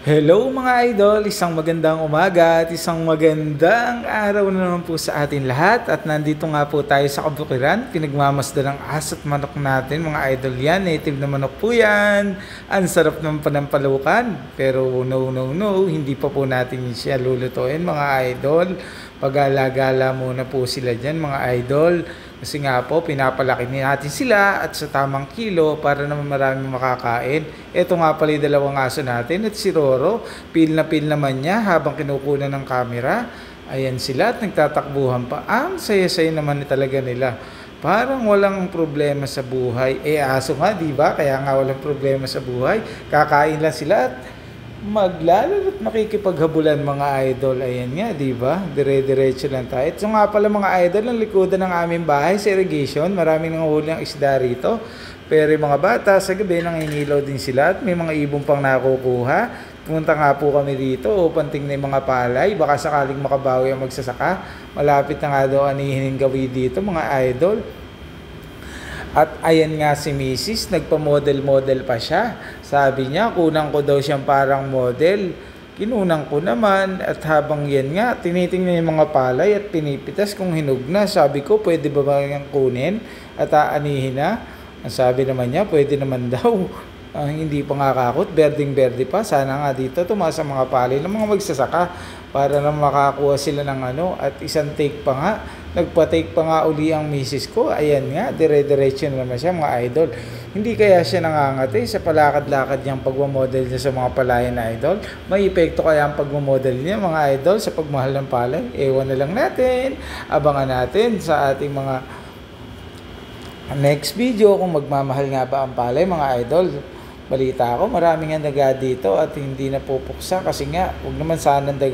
Hello mga idol, isang magandang umaga at isang magandang araw na naman po sa atin lahat. At nandito nga po tayo sa Kabukiran, pinagmamasdan ng aso't manok natin mga idol yan. Native na manok po yan, ang sarap ng panampalukan. Pero no, hindi pa po natin siya lulutuin mga idol. Pag-alagala muna po sila dyan mga idol. Kasi nga po, pinapalaki natin sila at sa tamang kilo para naman maraming makakain. Ito nga pala yung dalawang aso natin at si Roro, pil na pil naman niya habang kinukunan ng camera. Ayan sila at nagtatakbuhan pa. Ang saya-saya naman talaga nila. Parang walang problema sa buhay. Aso nga, di ba? Kaya nga walang problema sa buhay. Kakain lang sila at maglalaro at makikipaghabulan mga idol. Ayan nga, di ba? Dire-diretso lang tayo. So nga pala mga idol, ang likodan ng aming bahay sa irrigation. Maraming nanguhuli ang isda rito. Pero yung mga bata, sa gabi nangingilaw din sila at may mga ibon pang nakukuha. Pumunta nga po kami dito upang tingnan yung mga palay. Baka sakaling makabawi ang magsasaka. Malapit na nga daw anihin yung gawi dito mga idol. At ayan nga si Mrs. nagpa-model-model pa siya. Sabi niya, kunang ko daw siyang parang model. Kinunang ko naman at habang yan nga, tinitingnan yung mga palay at pinipitas kung hinog na. Sabi ko, pwede ba yung kunin at aanihin na? Ang sabi naman niya, pwede naman daw. Hindi pa nga kakot, berding-berde pa. Sana nga dito tumaas ang mga palay ng mga magsasaka para na makakuha sila ng ano. At isang take pa nga, nagpa-take pa nga uli ang misis ko. Ayan nga, dire-diretso na naman siya mga idol. Hindi kaya siya nangangati sa palakad-lakad niyang pagmamodel niya sa mga palayan na idol. May epekto kaya ang pagmamodel niya mga idol sa pagmahal ng palay. Ewan na lang natin. Abangan natin sa ating mga next video kung magmamahal nga ba ang palay mga idol. Balita ko, maraming ang daga dito at hindi na pupuksa kasi nga, huwag naman sana daga.